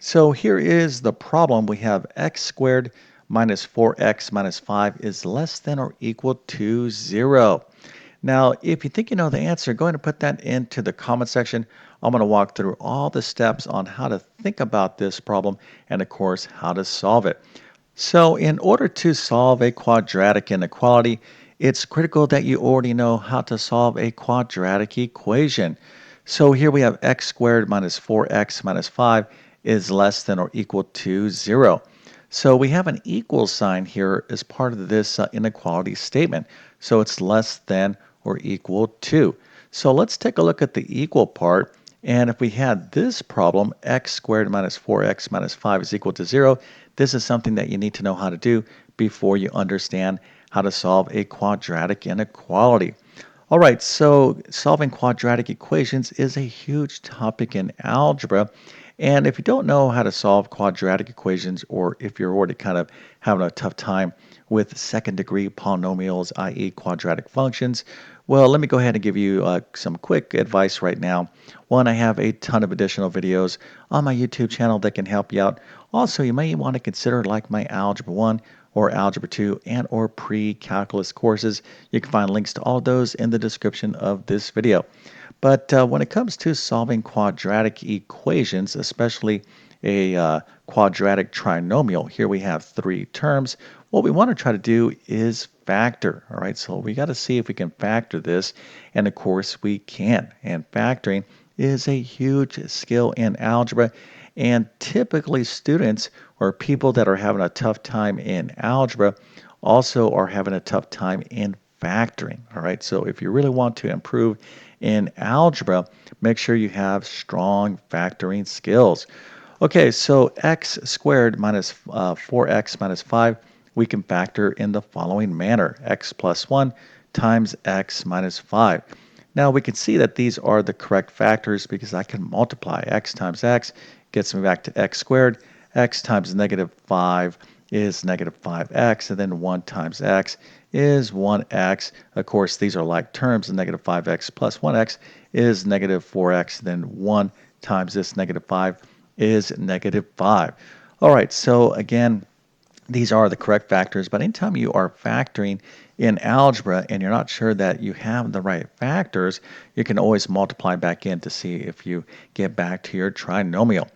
So here is the problem. We have x squared minus 4x minus 5 is less than or equal to 0. Now, if you think you know the answer, go ahead and put that into the comment section. I'm going to walk through all the steps on how to think about this problem and, of course, how to solve it. So in order to solve a quadratic inequality, it's critical that you already know how to solve a quadratic equation. So here we have x squared minus 4x minus 5 is less than or equal to 0. So we have an equal sign here as part of this inequality statement. So it's less than or equal to. So let's take a look at the equal part. And if we had this problem, x squared minus 4x minus 5 is equal to 0, this is something that you need to know how to do before you understand how to solve a quadratic inequality. All right, so solving quadratic equations is a huge topic in algebra. And if you don't know how to solve quadratic equations, or if you're already kind of having a tough time with second degree polynomials, i.e. quadratic functions, well, let me go ahead and give you some quick advice right now. One, I have a ton of additional videos on my YouTube channel that can help you out. Also, you may want to consider like my Algebra 1 or Algebra 2 and or pre-calculus courses. You can find links to all those in the description of this video. But when it comes to solving quadratic equations, especially a quadratic trinomial, here we have three terms. What we want to try to do is factor, all right? So we got to see if we can factor this, and of course we can. And factoring is a huge skill in algebra, and typically students or people that are having a tough time in algebra also are having a tough time in factoring, all right? So if you really want to improve in algebra, make sure you have strong factoring skills. Okay, so x squared minus 4x minus 5, we can factor in the following manner. X plus 1 times x minus 5. Now we can see that these are the correct factors because I can multiply. X times x gets me back to x squared. X times negative 5 is negative 5x, and then 1 times x is 1x. Of course, these are like terms, and negative 5x plus 1x is negative 4x, then 1 times this negative 5 is negative 5. All right, so again, these are the correct factors, but anytime you are factoring in algebra and you're not sure that you have the right factors, you can always multiply back in to see if you get back to your trinomial.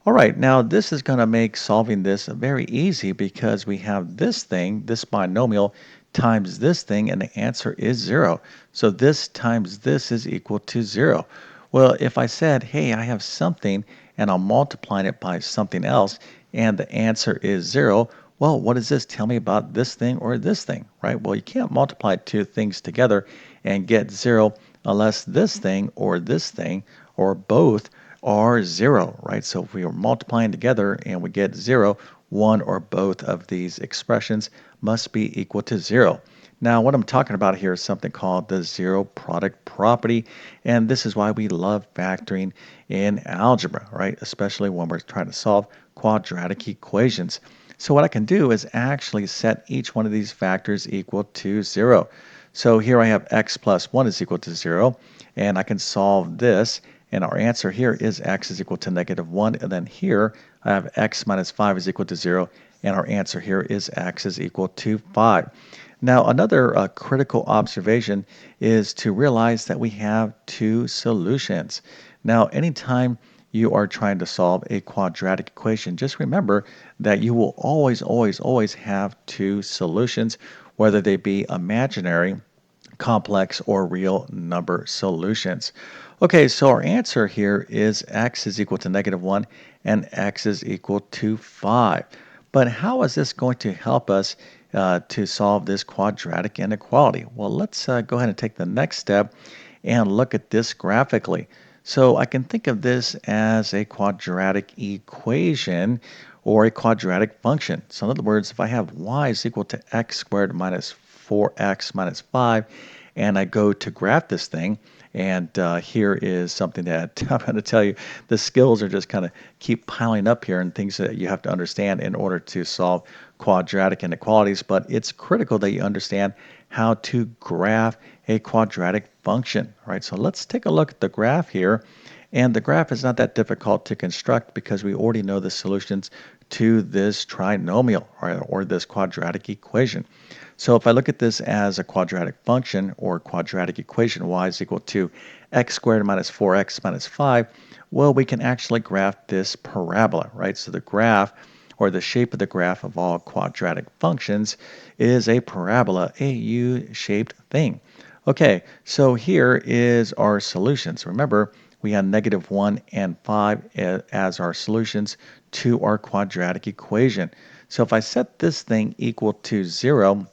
All right, now this is going to make solving this very easy because we have this thing, this binomial, times this thing, and the answer is 0. So this times this is equal to 0. Well, if I said, hey, I have something, and I'm multiplying it by something else, and the answer is 0, well, what does this tell me about this thing or this thing, right? Well, you can't multiply two things together and get 0 unless this thing or both are 0, right? So if we are multiplying together and we get 0, one or both of these expressions must be equal to 0. Now, what I'm talking about here is something called the zero product property, and this is why we love factoring in algebra, right? Especially when we're trying to solve quadratic equations. So what I can do is actually set each one of these factors equal to 0. So here I have x plus 1 is equal to 0, and I can solve this, and our answer here is x is equal to negative 1, and then here I have x minus 5 is equal to 0, and our answer here is x is equal to 5. Now, another critical observation is to realize that we have two solutions. Now, anytime you are trying to solve a quadratic equation, just remember that you will always have two solutions, whether they be imaginary, complex, or real number solutions. Okay, so our answer here is x is equal to negative 1 and x is equal to 5. But how is this going to help us to solve this quadratic inequality? Well, let's go ahead and take the next step and look at this graphically. So I can think of this as a quadratic equation or a quadratic function. So in other words, if I have y is equal to x squared minus 4x minus 5, and I go to graph this thing, and here is something that I'm going to tell you, the skills are just kind of keep piling up here and things that you have to understand in order to solve quadratic inequalities, but it's critical that you understand how to graph a quadratic function. All right, so let's take a look at the graph here. And the graph is not that difficult to construct because we already know the solutions to this trinomial or this quadratic equation. So if I look at this as a quadratic function or quadratic equation, y is equal to x squared minus 4x minus 5, well, we can actually graph this parabola, right? So the graph or the shape of the graph of all quadratic functions is a parabola, a U-shaped thing. Okay, so here is our solutions. Remember, we had -1 and 5 as our solutions to our quadratic equation. So if I set this thing equal to 0,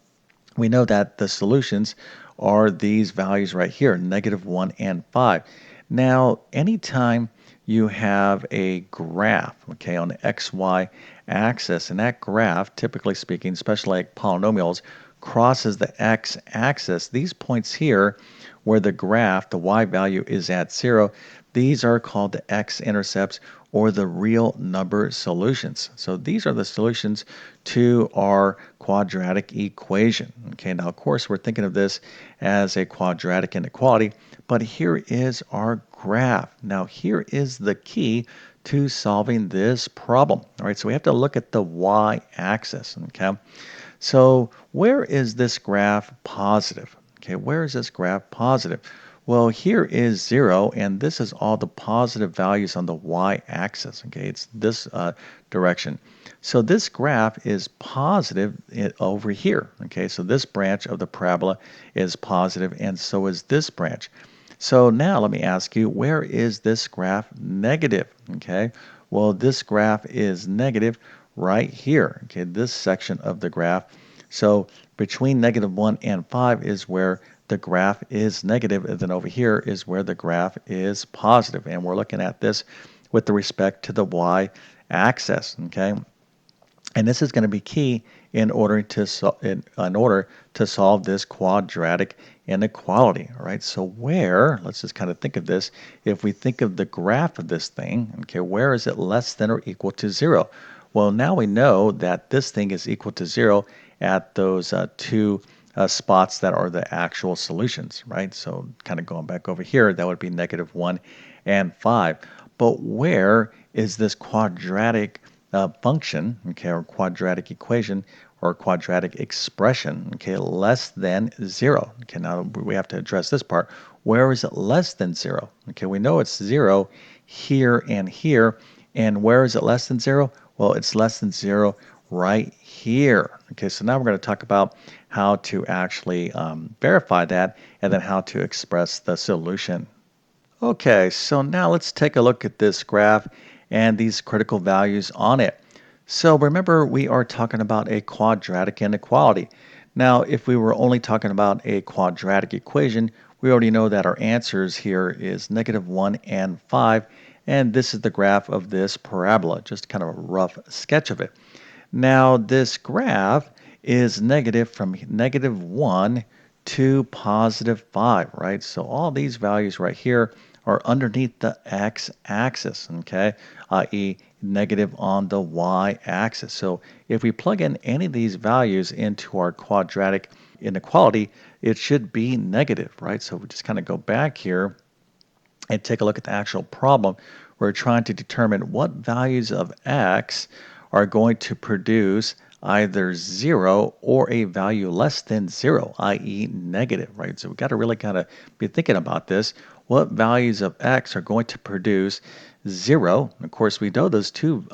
we know that the solutions are these values right here, -1 and 5. Now, anytime you have a graph, okay, on the XY axis, and that graph, typically speaking, especially like polynomials, crosses the X axis, these points here where the graph, the Y value is at 0, these are called the x-intercepts or the real number solutions. So these are the solutions to our quadratic equation. Okay, now of course we're thinking of this as a quadratic inequality, but here is our graph. Now here is the key to solving this problem. All right, so we have to look at the y-axis. Okay, so where is this graph positive? Okay, where is this graph positive? Well, here is 0, and this is all the positive values on the y-axis. Okay, it's this direction. So this graph is positive over here. Okay, so this branch of the parabola is positive, and so is this branch. So now let me ask you, where is this graph negative? Okay, well, this graph is negative right here. Okay, this section of the graph. So between -1 and 5 is where the graph is negative, and then over here is where the graph is positive. And we're looking at this with respect to the y-axis. Okay, and this is going to be key in order to solve this quadratic inequality. All right, so where, let's just kind of think of this, if we think of the graph of this thing, okay, where is it less than or equal to 0? Well, now we know that this thing is equal to 0 at those two spots that are the actual solutions, right? So kind of going back over here, that would be -1 and 5. But where is this quadratic function, okay, or quadratic equation or quadratic expression, okay, less than 0? Okay, now we have to address this part. Where is it less than 0? Okay, we know it's 0 here and here. And where is it less than 0? Well, it's less than 0 right here. Okay, so now we're going to talk about how to actually verify that and then how to express the solution. Okay, so now let's take a look at this graph and these critical values on it. So remember, we are talking about a quadratic inequality. Now, if we were only talking about a quadratic equation, we already know that our answers here is -1 and 5, and this is the graph of this parabola, just kind of a rough sketch of it. Now, this graph is negative from -1 to +5, right? So all these values right here are underneath the x-axis, okay, i.e. negative on the y-axis. So if we plug in any of these values into our quadratic inequality, it should be negative, right? So we just kind of go back here and take a look at the actual problem. We're trying to determine what values of x are going to produce either 0 or a value less than 0, i.e. negative, right? So we've got to really kind of be thinking about this. What values of x are going to produce 0? Of course, we know those two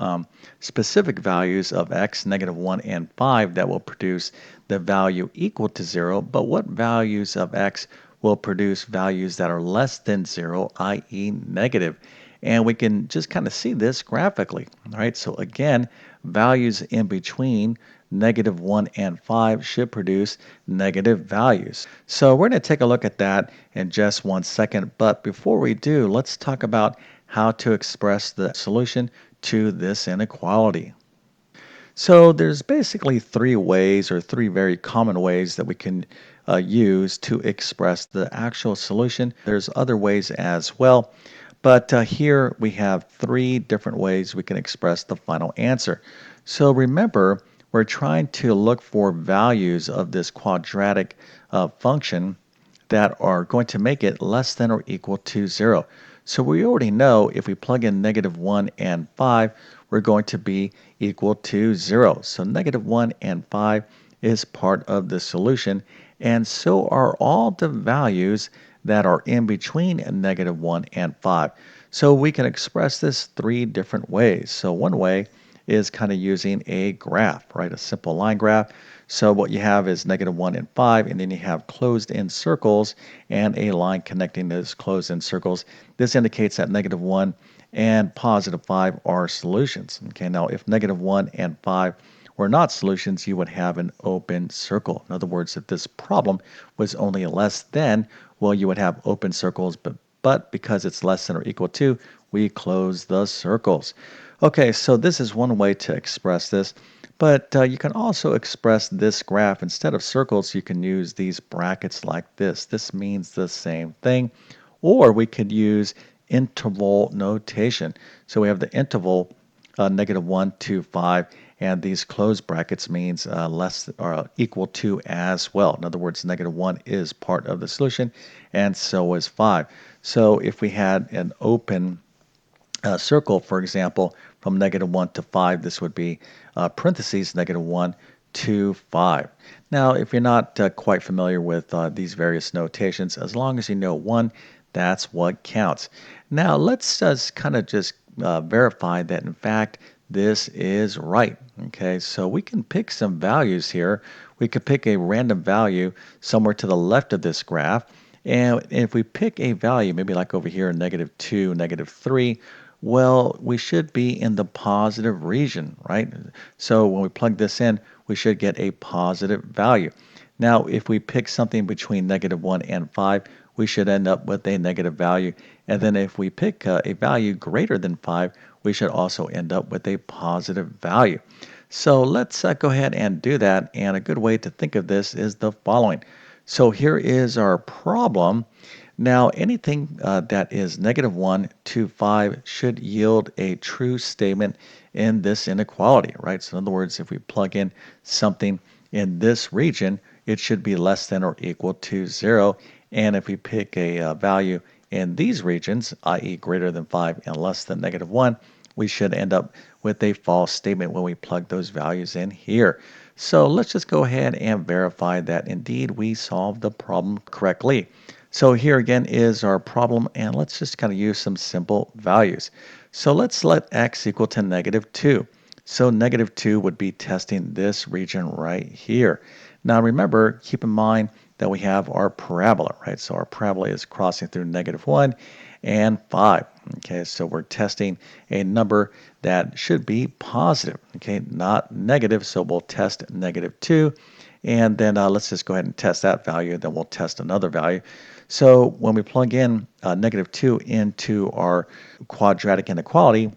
specific values of x, -1 and 5, that will produce the value equal to 0, but what values of x will produce values that are less than 0, i.e. negative? And we can just kind of see this graphically, right? So again, values in between -1 and 5 should produce negative values. So we're going to take a look at that in just one second. But before we do, let's talk about how to express the solution to this inequality. So there's basically three ways, or three very common ways, that we can use to express the actual solution. There's other ways as well, but here we have three different ways we can express the final answer. So remember, we're trying to look for values of this quadratic function that are going to make it less than or equal to 0. So we already know if we plug in -1 and 5, we're going to be equal to 0. So -1 and 5 is part of the solution, and so are all the values that are in between -1 and 5. So we can express this three different ways. So one way is kind of using a graph, right? A simple line graph. So what you have is -1 and 5, and then you have closed-in circles and a line connecting those closed-in circles. This indicates that -1 and +5 are solutions. Okay, now if -1 and 5 were not solutions, you would have an open circle. In other words, if this problem was only less than, well, you would have open circles, but because it's less than or equal to, we close the circles. Okay, so this is one way to express this, but you can also express this graph. Instead of circles, you can use these brackets like this. This means the same thing. Or we could use interval notation. So we have the interval -1 to 5, and these closed brackets means less or equal to as well. In other words, -1 is part of the solution, and so is 5. So if we had an open circle, for example, from -1 to 5, this would be parentheses -1 to 5. Now, if you're not quite familiar with these various notations, as long as you know one, that's what counts. Now, let's just kind of just verify that, in fact, this is right. Okay, so we can pick some values here. We could pick a random value somewhere to the left of this graph. And if we pick a value, maybe like over here, -2, -3, well, we should be in the positive region, right? So when we plug this in, we should get a positive value. Now, if we pick something between -1 and 5, we should end up with a negative value. And then if we pick a value greater than 5, we should also end up with a positive value. So let's go ahead and do that. And a good way to think of this is the following. So here is our problem. Now, anything that is -1 to 5 should yield a true statement in this inequality, right? So in other words, if we plug in something in this region, it should be less than or equal to 0. And if we pick a value in these regions, i.e. greater than 5 and less than -1, we should end up with a false statement when we plug those values in here. So let's just go ahead and verify that indeed we solved the problem correctly. So here again is our problem, and let's just kind of use some simple values. So let's let x equal to -2. So -2 would be testing this region right here. Now remember, keep in mind that we have our parabola, right? So our parabola is crossing through -1 and 5. Okay, so we're testing a number that should be positive, okay, not negative. So we'll test -2. And then let's just go ahead and test that value. Then we'll test another value. So when we plug in -2 into our quadratic inequality,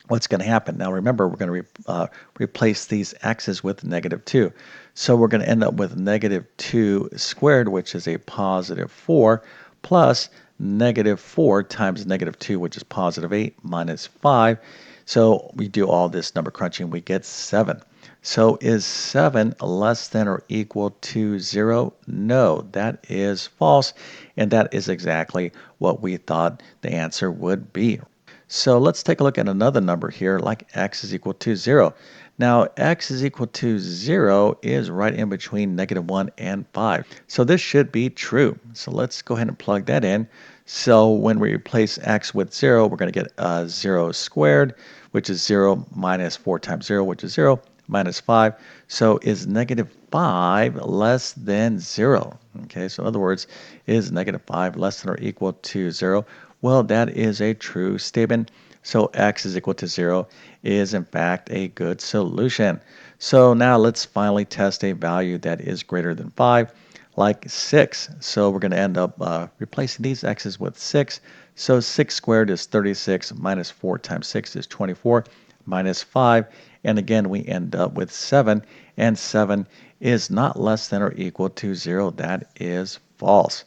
what's going to happen? Now remember, we're going to replace these x's with -2. So we're going to end up with -2 squared, which is a +4, plus -4 times -2, which is +8, minus 5. So we do all this number crunching, we get 7. So is 7 less than or equal to 0? No, that is false, and that is exactly what we thought the answer would be. So let's take a look at another number here, like x is equal to 0. Now, x is equal to 0 is right in between -1 and 5. So this should be true. So let's go ahead and plug that in. So when we replace x with 0, we're going to get 0 squared, which is 0 minus 4 times 0, which is 0, minus 5. So is -5 less than 0? Okay, so in other words, is -5 less than or equal to 0? Well, that is a true statement. So x is equal to 0 is in fact a good solution. So now let's finally test a value that is greater than 5, like 6. So we're going to end up replacing these x's with 6. So 6 squared is 36, minus 4 times 6 is 24, minus 5. And again, we end up with 7, and 7 is not less than or equal to 0. That is false.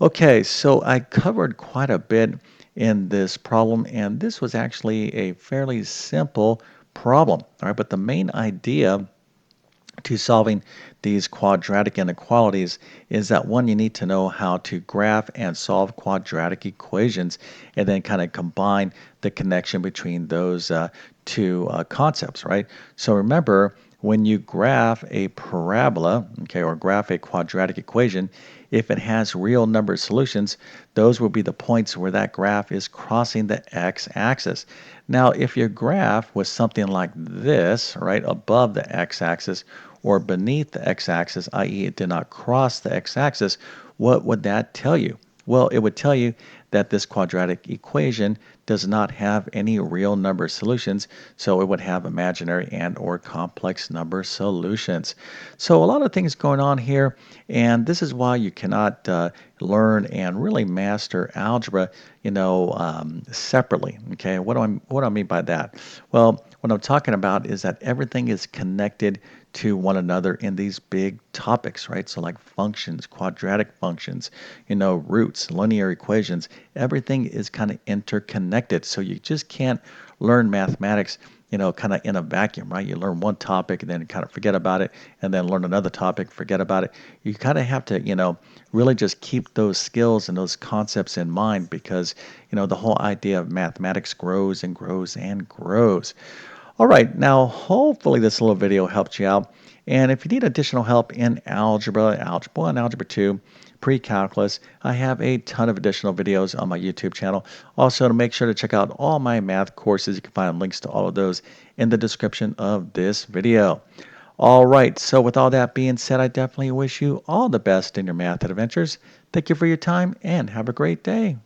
Okay, so I covered quite a bit in this problem, and this was actually a fairly simple problem. All right, but the main idea to solving these quadratic inequalities is that one, you need to know how to graph and solve quadratic equations and then kind of combine the connection between those two concepts, right? So remember, when you graph a parabola, okay, or graph a quadratic equation, if it has real number solutions, those will be the points where that graph is crossing the x-axis. Now, if your graph was something like this, right, above the x-axis or beneath the x-axis, i.e. it did not cross the x-axis, what would that tell you? Well, it would tell you that this quadratic equation does not have any real number solutions, so it would have imaginary and or complex number solutions. So a lot of things going on here, and this is why you cannot learn and really master algebra, separately. Okay, what do I mean by that? Well, what I'm talking about is that everything is connected to one another in these big topics, right? So like functions, quadratic functions, roots, linear equations, everything is kind of interconnected. So you just can't learn mathematics, kind of in a vacuum, right? You learn one topic and then kind of forget about it, and then learn another topic, forget about it. You kind of have to, really just keep those skills and those concepts in mind because, the whole idea of mathematics grows and grows and grows. All right, now hopefully this little video helped you out. And if you need additional help in algebra, algebra 1, algebra 2, pre-calculus, I have a ton of additional videos on my YouTube channel. Also, to make sure to check out all my math courses, you can find links to all of those in the description of this video. All right, so with all that being said, I definitely wish you all the best in your math adventures. Thank you for your time and have a great day.